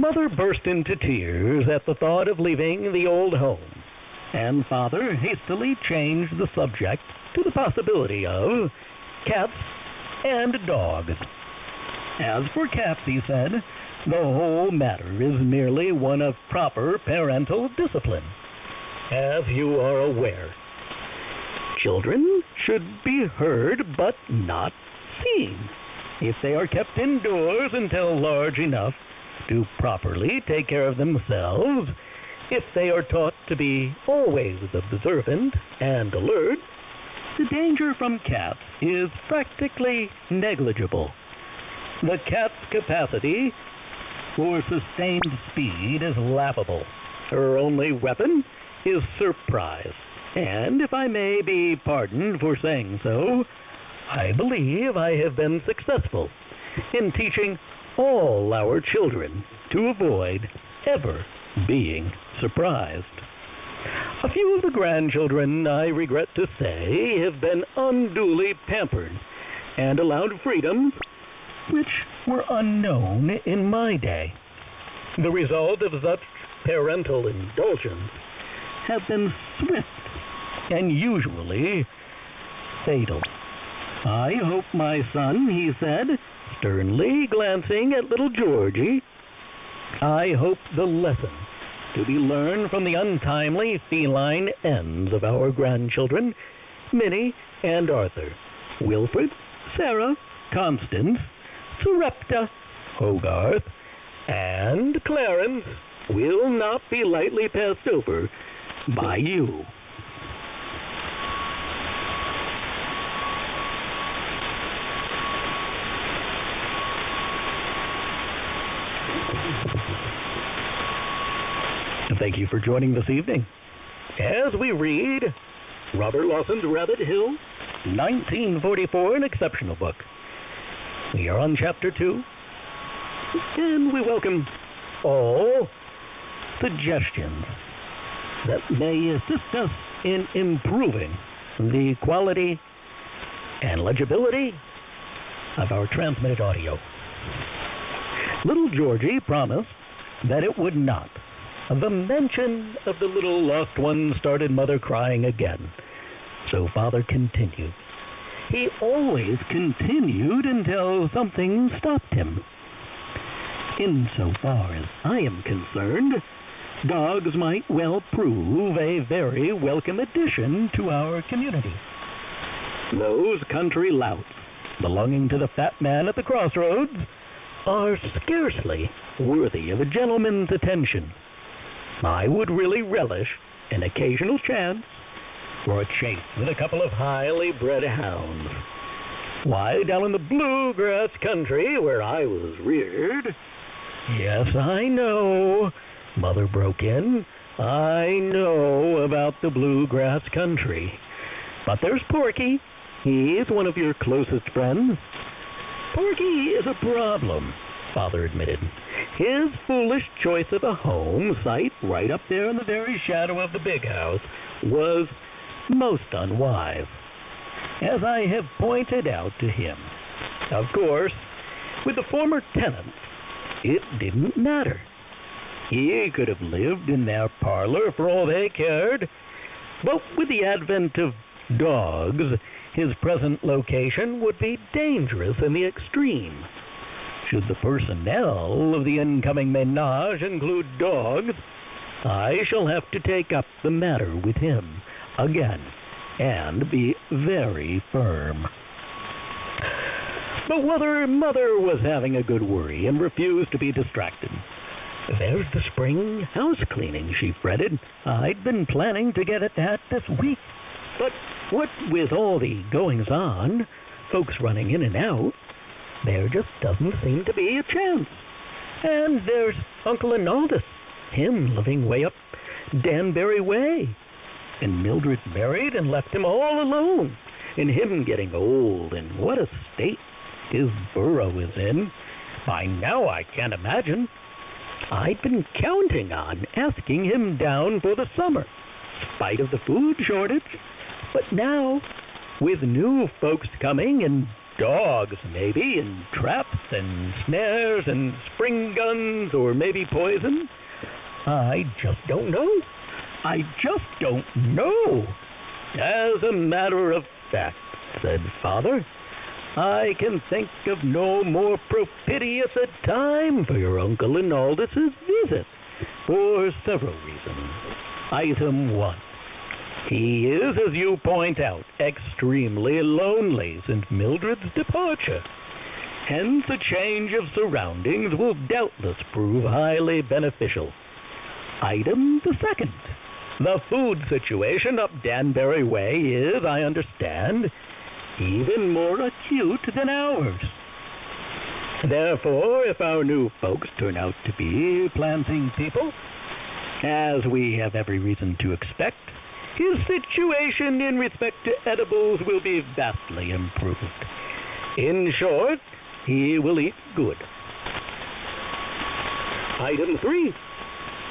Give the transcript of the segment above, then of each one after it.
Mother burst into tears at the thought of leaving the old home, and Father hastily changed the subject to the possibility of cats and dogs. As for cats, he said, the whole matter is merely one of proper parental discipline. As you are aware, children should be heard but not seen. If they are kept indoors until large enough to properly take care of themselves, if they are taught to be always observant and alert, the danger from cats is practically negligible. The cat's capacity for sustained speed is laughable. Her only weapon is surprise. And if I may be pardoned for saying so, I believe I have been successful in teaching all our children to avoid ever being surprised. A few of the grandchildren, I regret to say, have been unduly pampered and allowed freedoms which were unknown in my day. The result of such parental indulgence have been swift and usually fatal. I hope my son, he said, sternly glancing at little Georgie, I hope the lesson to be learned from the untimely feline ends of our grandchildren, Minnie and Arthur, Wilfred, Sarah, Constance, Sarepta, Hogarth, and Clarence, will not be lightly passed over by you. Thank you for joining this evening as we read Robert Lawson's Rabbit Hill, 1944, an exceptional book. We are on Chapter 2, and we welcome all suggestions that may assist us in improving the quality and legibility of our transmitted audio. Little Georgie promised that it would not. The mention of the little lost one started Mother crying again. So Father continued. He always continued until something stopped him. Insofar as I am concerned, dogs might well prove a very welcome addition to our community. Those country louts belonging to the fat man at the crossroads are scarcely worthy of a gentleman's attention. I would really relish an occasional chance for a chase with a couple of highly bred hounds. Why, down in the bluegrass country where I was reared... Yes, I know, Mother broke in. I know about the bluegrass country. But there's Porky. He's one of your closest friends. Porky is a problem, Father admitted. His foolish choice of a home site right up there in the very shadow of the big house was most unwise, as I have pointed out to him. Of course, with the former tenants, it didn't matter. He could have lived in their parlor for all they cared, but with the advent of dogs, his present location would be dangerous in the extreme. Should the personnel of the incoming menage include dogs, I shall have to take up the matter with him again and be very firm. But whether Mother was having a good worry and refused to be distracted. There's the spring house cleaning, she fretted. I'd been planning to get at that this week. But what with all the goings-on, folks running in and out, there just doesn't seem to be a chance. And there's Uncle Arnaldus, him living way up Danbury Way. And Mildred married and left him all alone. And him getting old, and what a state his burrow is in. By now I can't imagine. I'd been counting on asking him down for the summer, spite of the food shortage. But now, with new folks coming and Dogs, maybe, and traps and snares and spring guns, or maybe poison. I just don't know. I just don't know. As a matter of fact, said Father, I can think of no more propitious a time for your Uncle Inaldus's visit, for several reasons. Item 1. He is, as you point out, extremely lonely since Mildred's departure. Hence, a change of surroundings will doubtless prove highly beneficial. Item the 2nd. The food situation up Danbury Way is, I understand, even more acute than ours. Therefore, if our new folks turn out to be planting people, as we have every reason to expect, his situation in respect to edibles will be vastly improved. In short, he will eat good. Item 3.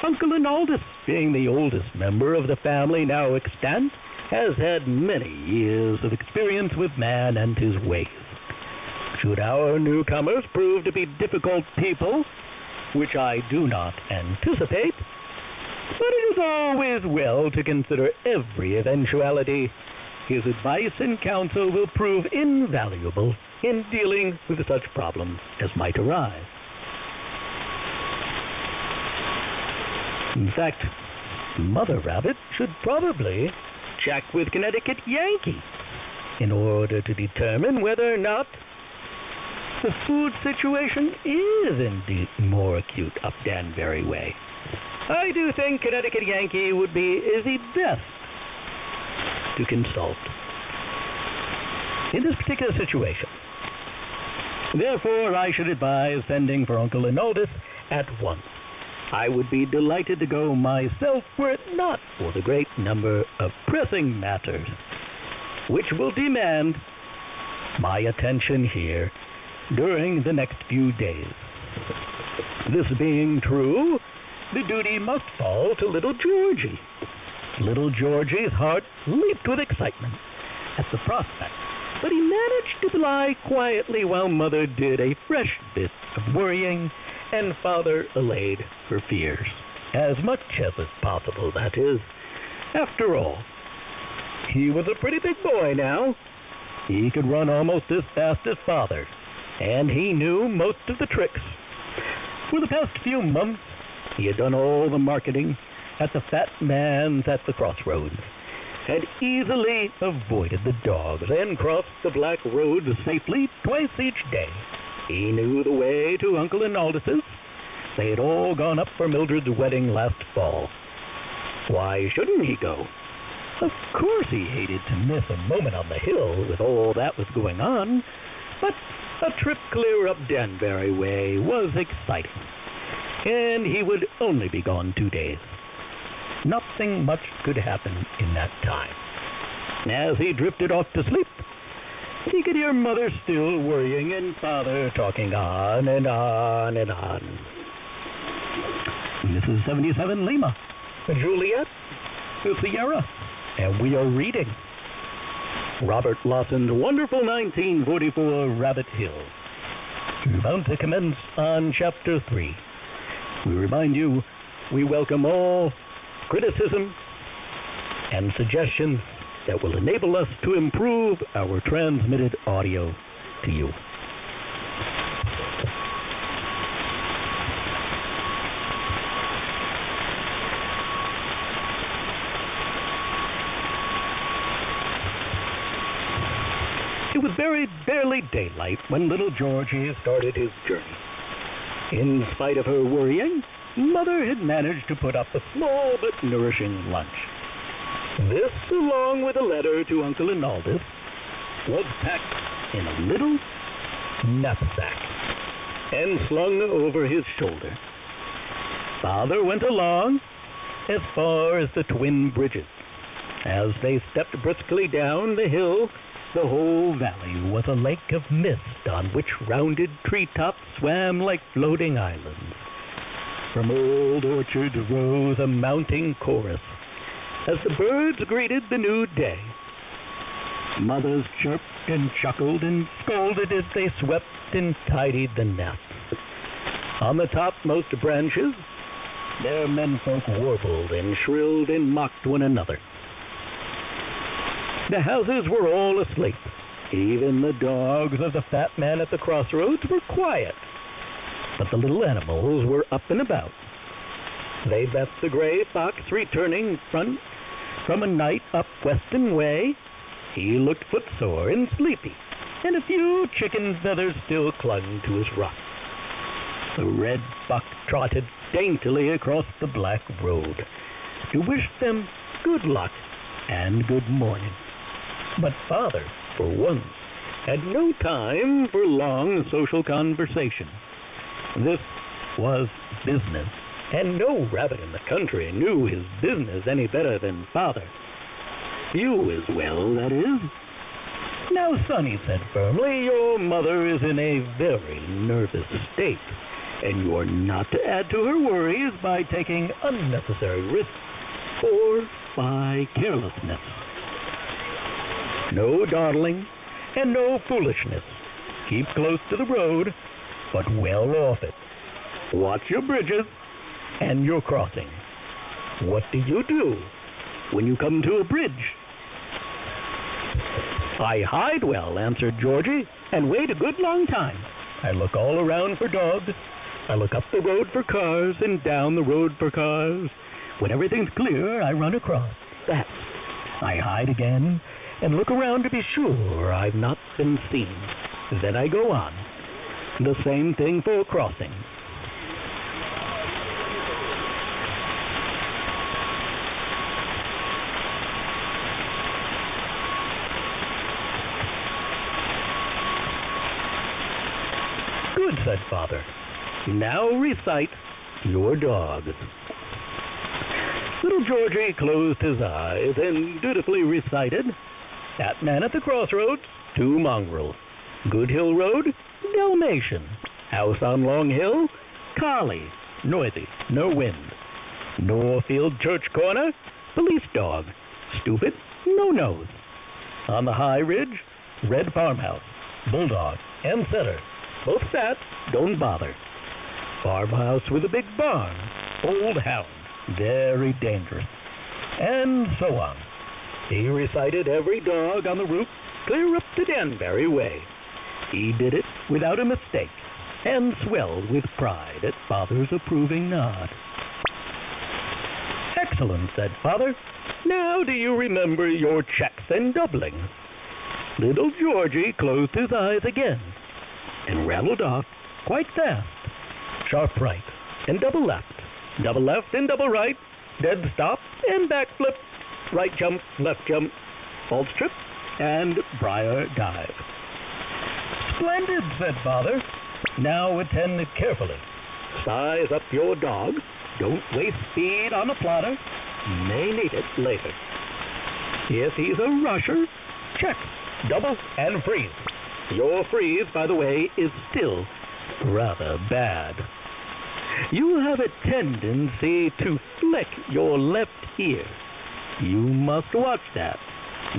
Uncle Inaldus, being the oldest member of the family now extant, has had many years of experience with man and his ways. Should our newcomers prove to be difficult people, which I do not anticipate, but it is always well to consider every eventuality, his advice and counsel will prove invaluable in dealing with such problems as might arise. In fact, Mother Rabbit should probably check with Connecticut Yankee in order to determine whether or not the food situation is indeed more acute up Danbury Way. I do think Connecticut Yankee would be the best to consult in this particular situation. Therefore, I should advise sending for Uncle Inaldus at once. I would be delighted to go myself were it not for the great number of pressing matters which will demand my attention here during the next few days. This being true, the duty must fall to little Georgie. Little Georgie's heart leaped with excitement at the prospect, but he managed to lie quietly while Mother did a fresh bit of worrying and Father allayed her fears, as much as is possible, that is. After all, he was a pretty big boy now. He could run almost as fast as Father, and he knew most of the tricks. For the past few months, he had done all the marketing at the Fat Man's at the Crossroads, had easily avoided the dogs, and crossed the Black Road safely twice each day. He knew the way to Uncle Inaldus's. They had all gone up for Mildred's wedding last fall. Why shouldn't he go? Of course he hated to miss a moment on the hill with all that was going on, but a trip clear up Danbury Way was exciting, and he would only be gone 2 days. Nothing much could happen in that time. As he drifted off to sleep, he could hear Mother still worrying and Father talking on and on and on. This is 77 Lima, Juliet, Sierra, and we are reading Robert Lawson's wonderful 1944 Rabbit Hill. We're about to commence on Chapter 3. We remind you, we welcome all criticism and suggestions that will enable us to improve our transmitted audio to you. It was very barely daylight when little Georgie started his journey. In spite of her worrying, Mother had managed to put up a small but nourishing lunch. This, along with a letter to Uncle Inaldus, was packed in a little knapsack and slung over his shoulder. Father went along as far as the Twin Bridges. As they stepped briskly down the hill, the whole valley was a lake of mist on which rounded treetops swam like floating islands. From old orchards rose a mounting chorus as the birds greeted the new day. Mothers chirped and chuckled and scolded as they swept and tidied the nest. On the topmost branches, their menfolk warbled and shrilled and mocked one another. The houses were all asleep. Even the dogs of the fat man at the crossroads were quiet. But the little animals were up and about. They left the gray fox returning from a night up Weston way. He looked footsore and sleepy, and a few chicken feathers still clung to his ruff. The red buck trotted daintily across the black road to wish them good luck and good morning. But father, for once, had no time for long social conversation. This was business, and no rabbit in the country knew his business any better than father. You as well, that is. Now, son, he said firmly, your mother is in a very nervous state, and you're not to add to her worries by taking unnecessary risks or by carelessness. No dawdling and no foolishness. Keep close to the road, but well off it. Watch your bridges and your crossing. What do you do when you come to a bridge? I hide well, answered Georgie, and wait a good long time. I look all around for dogs. I look up the road for cars and down the road for cars. When everything's clear, I run across. That. I hide again and look around to be sure I've not been seen. Then I go on. The same thing for crossing. Good, said father. Now recite your dog. Little Georgie closed his eyes and dutifully recited, That man at the crossroads, 2 mongrels. Good Hill Road, Dalmatian. House on Long Hill, Collie, noisy, no wind. Norfield Church Corner, police dog. Stupid, no nose. On the High Ridge, red farmhouse, bulldog, and setter. Both fat, don't bother. Farmhouse with a big barn, old hound, very dangerous. And so on. He recited every dog on the route clear up to Danbury way. He did it without a mistake, and swelled with pride at father's approving nod. Excellent, said father. Now do you remember your checks and doublings? Little Georgie closed his eyes again and rattled off quite fast. Sharp right and double left and double right, dead stop and backflip, right jump, left jump, false trip, and briar dive. Splendid, said father. Now attend carefully. Size up your dog. Don't waste speed on a plotter. May need it later. If he's a rusher, check, double, and freeze. Your freeze, by the way, is still rather bad. You have a tendency to flick your left ear. You must watch that.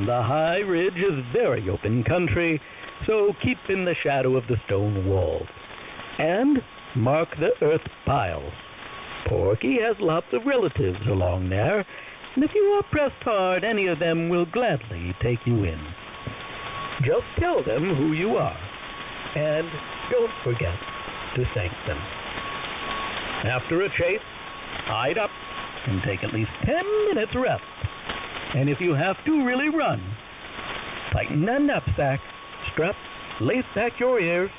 The High Ridge is very open country, so keep in the shadow of the stone walls. And mark the earth piles. Porky has lots of relatives along there, and if you are pressed hard, any of them will gladly take you in. Just tell them who you are, and don't forget to thank them. After a chase, hide up and take at least 10 minutes rest. And if you have to really run, tighten that knapsack, strap, lace back your ears,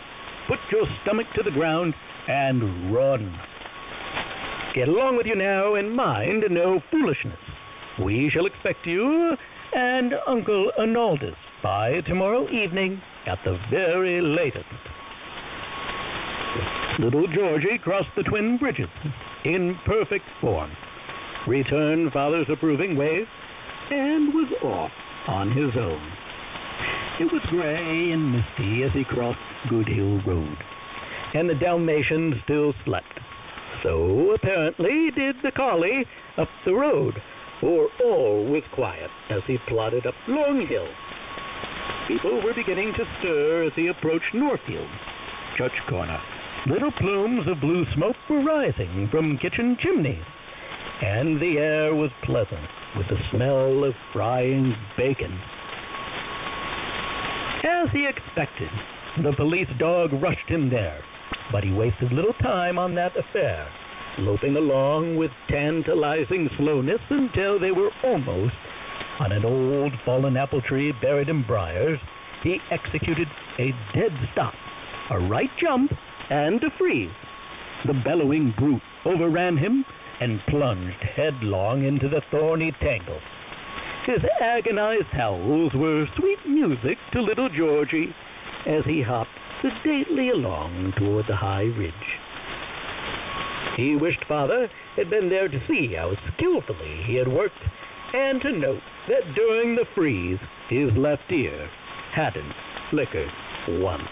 put your stomach to the ground, and run. Get along with you now, and mind no foolishness. We shall expect you and Uncle Arnaldus by tomorrow evening at the very latest. Little Georgie crossed the twin bridges in perfect form, returned father's approving wave, and was off on his own. It was gray and misty as he crossed Good Hill Road, and the Dalmatian still slept. So apparently did the collie up the road, for all was quiet as he plodded up Long Hill. People were beginning to stir as he approached Northfield Church Corner. Little plumes of blue smoke were rising from kitchen chimneys, and the air was pleasant with the smell of frying bacon. As he expected, the police dog rushed him there, but he wasted little time on that affair, loping along with tantalizing slowness until they were almost on an old fallen apple tree buried in briars. He executed a dead stop, a right jump, and a freeze. The bellowing brute overran him and plunged headlong into the thorny tangle. His agonized howls were sweet music to little Georgie as he hopped sedately along toward the high ridge. He wished Father had been there to see how skillfully he had worked, and to note that during the freeze his left ear hadn't flickered once.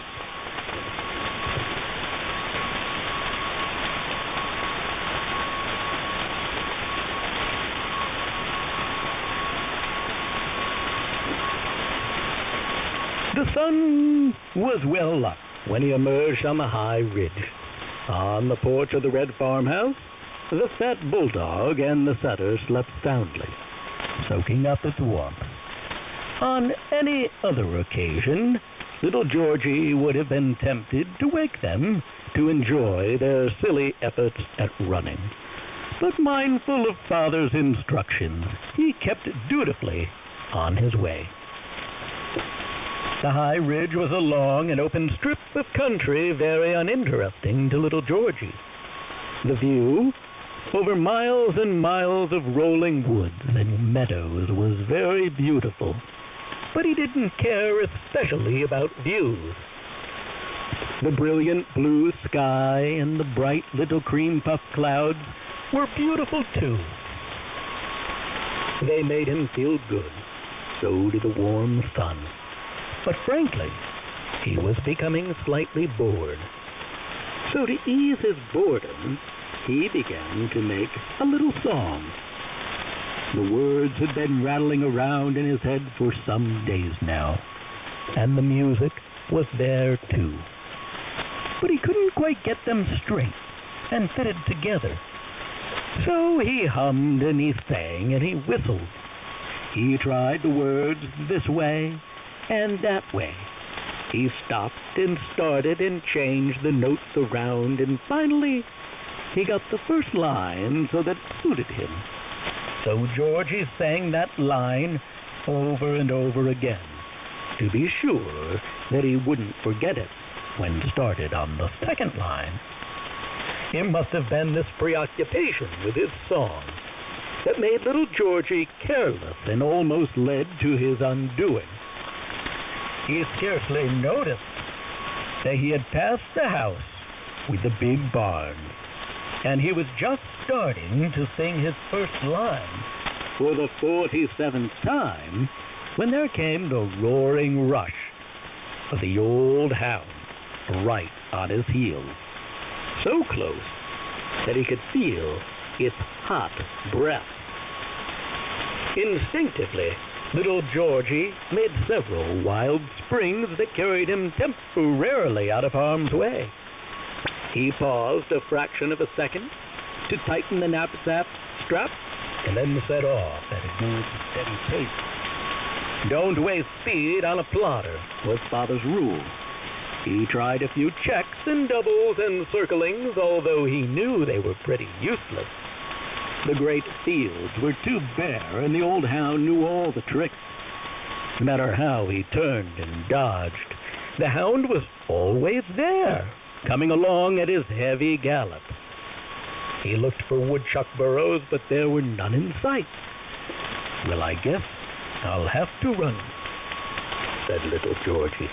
The sun was well up when he emerged on the high ridge. On the porch of the red farmhouse, the fat bulldog and the setter slept soundly, soaking up its warmth. On any other occasion, little Georgie would have been tempted to wake them to enjoy their silly efforts at running. But mindful of Father's instructions, he kept dutifully on his way. The high ridge was a long and open strip of country very uninteresting to little Georgie. The view over miles and miles of rolling woods and meadows was very beautiful, but he didn't care especially about views. The brilliant blue sky and the bright little cream-puffed clouds were beautiful too. They made him feel good. So did the warm sun. But frankly, he was becoming slightly bored. So to ease his boredom, he began to make a little song. The words had been rattling around in his head for some days now, and the music was there too. But he couldn't quite get them straight and fitted together. So he hummed and he sang and he whistled. He tried the words this way and that way. He stopped and started and changed the notes around, and finally he got the first line so that it suited him. So Georgie sang that line over and over again to be sure that he wouldn't forget it when started on the second line. It must have been this preoccupation with his song that made little Georgie careless and almost led to his undoing. He scarcely noticed that he had passed the house with the big barn, and he was just starting to sing his first line for the 47th time when there came the roaring rush of the old hound right on his heels, so close that he could feel its hot breath. Instinctively, little Georgie made several wild springs that carried him temporarily out of harm's way. He paused a fraction of a second to tighten the knapsack strap and then set off at a good, steady pace. Don't waste speed on a plotter was Father's rule. He tried a few checks and doubles and circlings, although he knew they were pretty useless. The great fields were too bare, and the old hound knew all the tricks. No matter how he turned and dodged, the hound was always there, coming along at his heavy gallop. He looked for woodchuck burrows, but there were none in sight. Well, I guess I'll have to run, said little Georgie.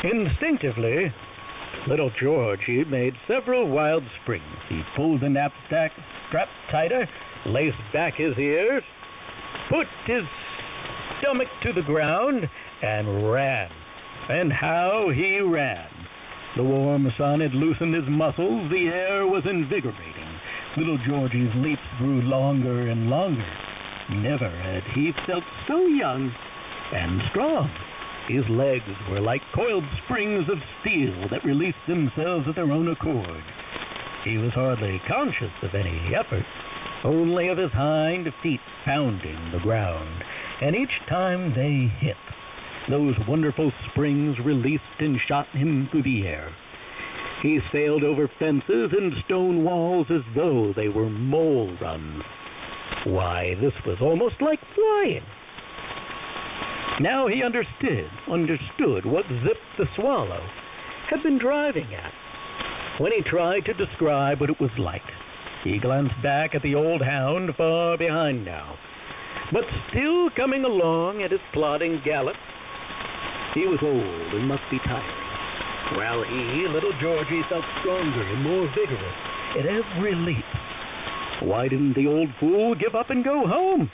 Instinctively, little Georgie made several wild springs. He pulled the knapsack strap tighter, laced back his ears, put his stomach to the ground, and ran And how he ran! The warm sun had loosened his muscles. The air was invigorating. Little Georgie's leaps grew longer and longer. Never had he felt so young and strong. His legs were like coiled springs of steel that released themselves of their own accord. He was hardly conscious of any effort, only of his hind feet pounding the ground, and each time they hit, those wonderful springs released and shot him through the air. He sailed over fences and stone walls as though they were mole runs. Why, this was almost like flying. Now he understood what Zip the Swallow had been driving at when he tried to describe what it was like. He glanced back at the old hound far behind now, but still coming along at his plodding gallop. He was old and must be tired, while he, little Georgie, felt stronger and more vigorous at every leap. Why didn't the old fool give up and go home?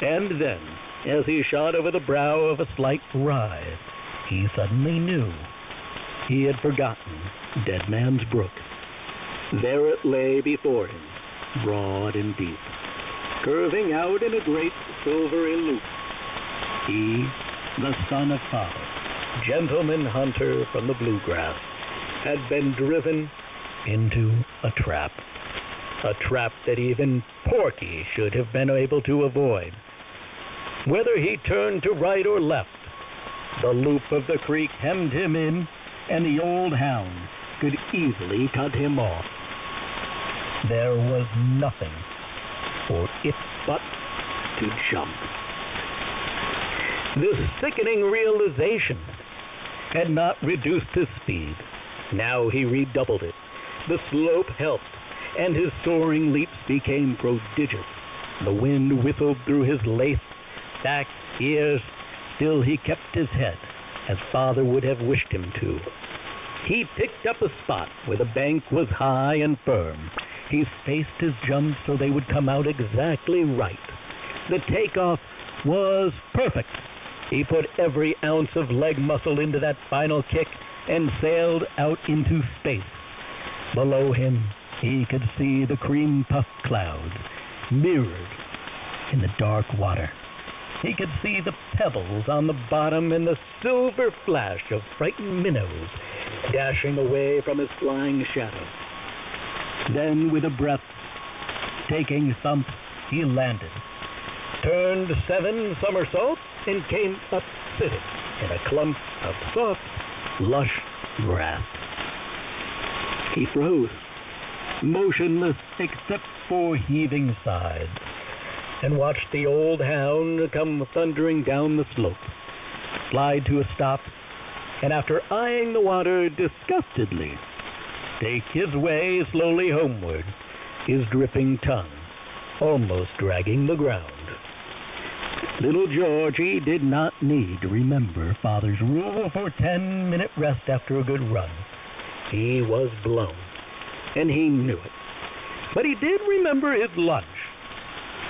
And then, as he shot over the brow of a slight rise, he suddenly knew. He had forgotten Dead Man's Brook. There it lay before him, broad and deep, curving out in a great silvery loop. He, the son of Father, gentleman hunter from the bluegrass, had been driven into a trap that even Porky should have been able to avoid. Whether he turned to right or left, the loop of the creek hemmed him in, and the old hound could easily cut him off. There was nothing for it but to jump. This sickening realization had not reduced his speed. Now he redoubled it. The slope helped, and his soaring leaps became prodigious. The wind whistled through his lace-back ears. Still he kept his head, as Father would have wished him to. He picked up a spot where the bank was high and firm. He spaced his jumps so they would come out exactly right. The takeoff was perfect. He put every ounce of leg muscle into that final kick and sailed out into space. Below him, he could see the cream-puffed clouds mirrored in the dark water. He could see the pebbles on the bottom and the silver flash of frightened minnows dashing away from his flying shadow. Then, with a breath-taking thump, he landed, turned 7 somersaults, and came up sitting in a clump of soft, lush grass. He froze, motionless except for heaving sides, and watched the old hound come thundering down the slope, slide to a stop, and after eyeing the water disgustedly, take his way slowly homeward, his dripping tongue almost dragging the ground. Little Georgie did not need to remember Father's rule for 10-minute rest after a good run. He was blown, and he knew it. But he did remember his lunch.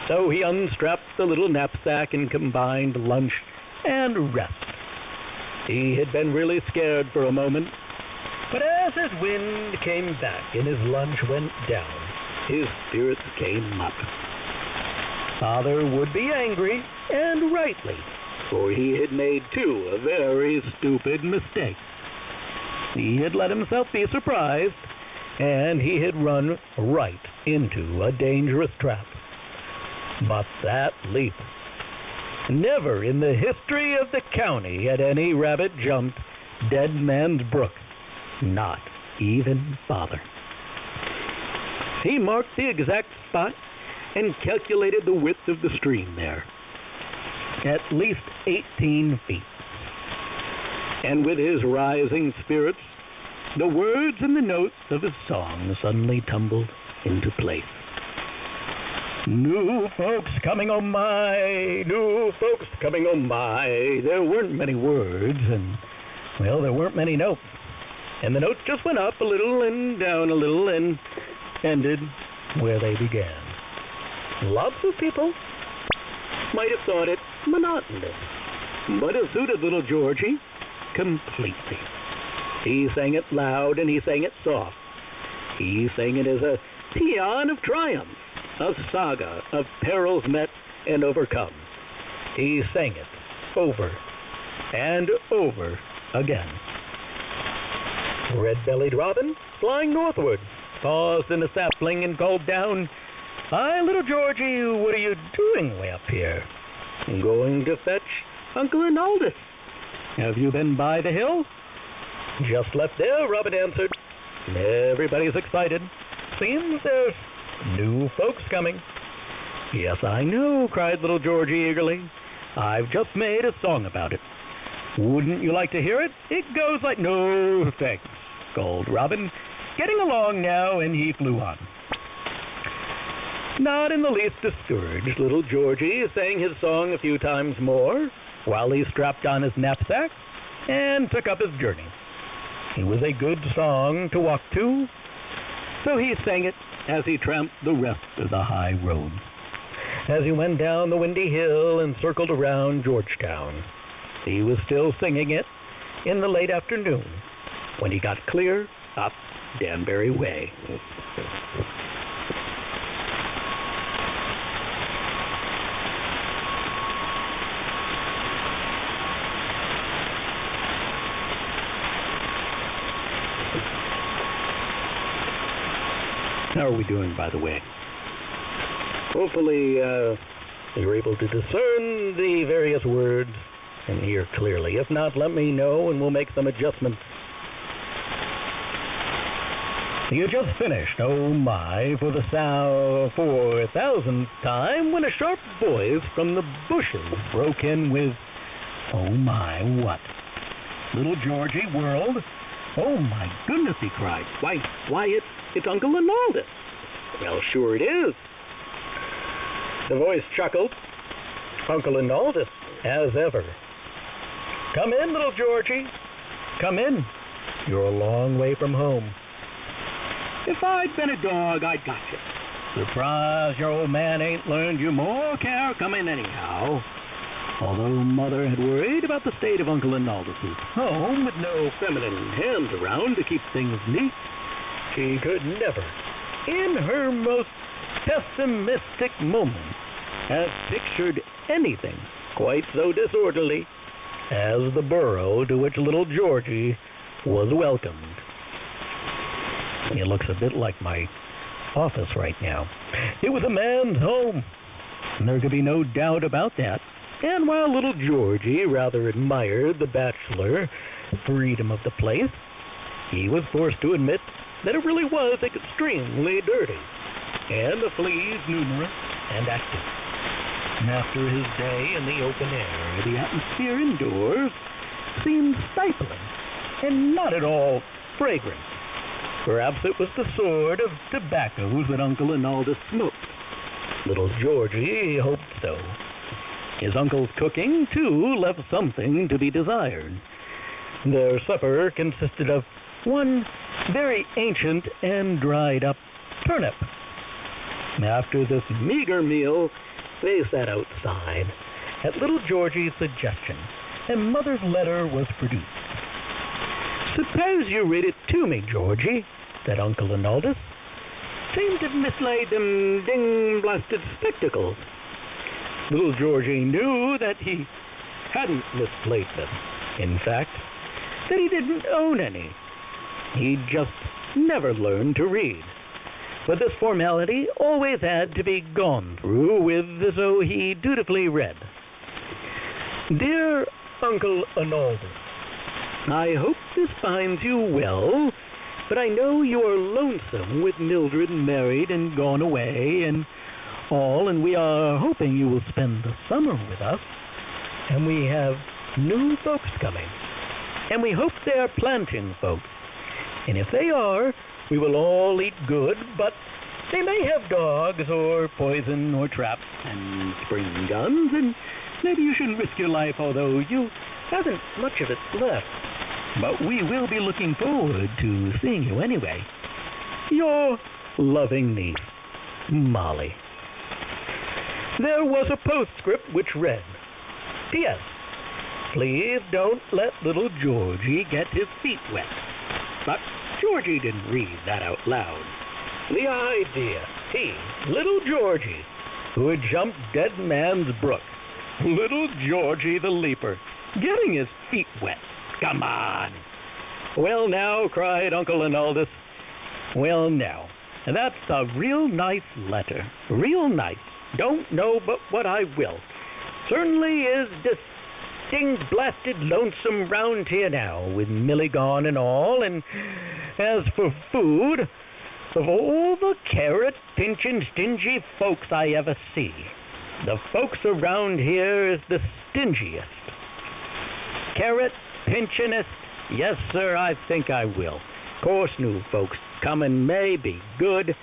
So he unstrapped the little knapsack and combined lunch and rest. He had been really scared for a moment, but as his wind came back and his lunch went down, his spirits came up. Father would be angry, and rightly, for he had made 2 very stupid mistakes. He had let himself be surprised, and he had run right into a dangerous trap. But that leap! Never in the history of the county had any rabbit jumped Dead Man's Brook. Not even Father. He marked the exact spot and calculated the width of the stream there. At least 18 feet. And with his rising spirits, the words and the notes of his song suddenly tumbled into place. New folks coming on my, new folks coming on my. There weren't many words, and, well, there weren't many notes. And the notes just went up a little and down a little and ended where they began. Lots of people might have thought it monotonous, but it suited little Georgie completely. He sang it loud and he sang it soft. He sang it as a paean of triumph, a saga of perils met and overcome. He sang it over and over again. Red-bellied robin, flying northward, paused in a sapling and called down, "Hi, little Georgie, what are you doing way up here?" "Going to fetch Uncle Arnoldus." "Have you been by the hill?" "Just left there," Robin answered. "Everybody's excited. Seems there's new folks coming." "Yes, I know," cried little Georgie eagerly. "I've just made a song about it. Wouldn't you like to hear it? It goes like—" "No, thanks," called Robin, getting along now, and he flew on. Not in the least discouraged, little Georgie sang his song a few times more while he strapped on his knapsack and took up his journey. It was a good song to walk to, so he sang it as he tramped the rest of the high road. As he went down the windy hill and circled around Georgetown, he was still singing it in the late afternoon when he got clear up Danbury Way. How are we doing, by the way? Hopefully, you're able to discern the various words and hear clearly. If not, let me know and we'll make some adjustments. You just finished "Oh My" for the 4,000th time when a sharp voice from the bushes broke in with, "Oh my, what?" Little Georgie whirled. "Oh my goodness," he cried. Why, it's Uncle Arnoldus." "Well, sure it is." The voice chuckled. "Uncle Arnoldus, as ever." "Come in, little Georgie. Come in. You're a long way from home." "If I'd been a dog, I'd got you." "Surprised your old man ain't learned you more care. Come in anyhow." Although Mother had worried about the state of Uncle Arnoldus's home with no feminine hands around to keep things neat, she could never, in her most pessimistic moment, have pictured anything quite so disorderly as the burrow to which little Georgie was welcomed. It looks a bit like my office right now. It was a man's home, and there could be no doubt about that. And while little Georgie rather admired the bachelor freedom of the place, he was forced to admit that it really was extremely dirty, and the fleas numerous and active. And after his day in the open air, the atmosphere indoors seemed stifling and not at all fragrant. Perhaps it was the sort of tobaccos that Uncle Arnoldus smoked. Little Georgie hoped so. His uncle's cooking, too, left something to be desired. Their supper consisted of one very ancient and dried-up turnip. After this meager meal, they sat outside at little Georgie's suggestion, and Mother's letter was produced. "Suppose you read it to me, Georgie," said Uncle Arnoldus. "Seemed to have mislaid them ding-blasted spectacles." Little Georgie knew that he hadn't mislaid them. In fact, that he didn't own any. He'd just never learned to read. But this formality always had to be gone through with, so he dutifully read. "Dear Uncle Arnoldus, I hope this finds you well, but I know you are lonesome with Mildred married and gone away and all, and we are hoping you will spend the summer with us. And we have new folks coming, and we hope they are planting folks. And if they are, we will all eat good, but they may have dogs or poison or traps and spring guns, and maybe you shouldn't risk your life, although you haven't much of it left. But we will be looking forward to seeing you anyway. Your loving niece, Molly." There was a postscript which read, "P.S. Please don't let little Georgie get his feet wet. But Georgie didn't read that out loud. The idea, he, little Georgie, who had jumped Dead Man's Brook, little Georgie the Leaper, getting his feet wet. Come on. Well, now, cried Uncle Arnoldus. Well, now, that's a real nice letter. Real nice. Don't know but what I will. Certainly is blasted lonesome round here now, with Millie gone and all. And as for food, of all the carrot pinchin' stingy folks I ever see, the folks around here is the stingiest. Carrot pinchin'est? Yes, sir, I think I will. Course new folks comin' may be good,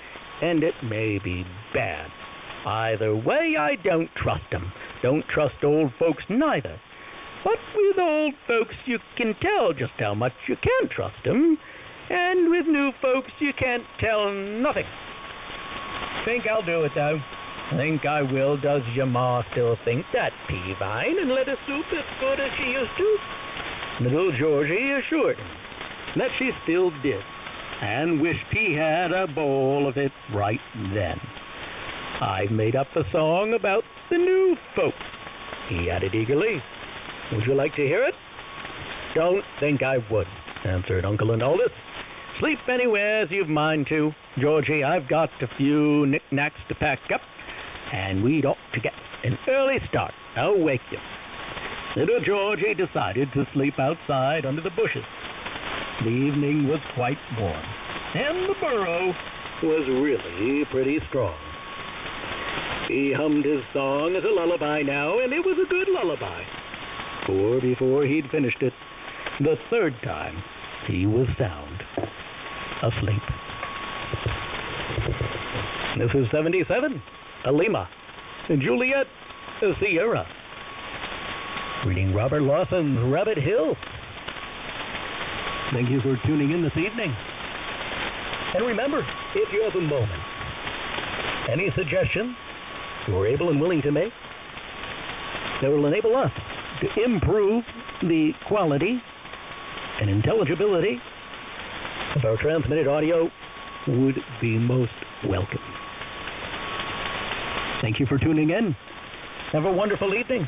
and it may be bad. Either way, I don't trust 'em. Don't trust old folks neither. But with old folks, you can tell just how much you can trust 'em, and with new folks, you can't tell nothing. Think I'll do it, though. Think I will. Does your ma still think that pea vine and lettuce soup as good as she used to? Little Georgie assured him that she still did, and wished he had a bowl of it right then. I've made up a song about the new folks, he added eagerly. Would you like to hear it? Don't think I would, answered Uncle Arnoldus. Sleep anywhere as you've mind to. Georgie, I've got a few knickknacks to pack up, and we'd ought to get an early start. I'll wake you. Little Georgie decided to sleep outside under the bushes. The evening was quite warm, and the burrow was really pretty strong. He hummed his song as a lullaby now, and it was a good lullaby. For before he'd finished it, the third time, he was sound asleep. This is 77, Alima, Juliet, Sierra. Reading Robert Lawson's Rabbit Hill. Thank you for tuning in this evening. And remember, if you have a moment, any suggestions you're able and willing to make that will enable us to improve the quality and intelligibility of our transmitted audio would be most welcome. Thank you for tuning in. Have a wonderful evening.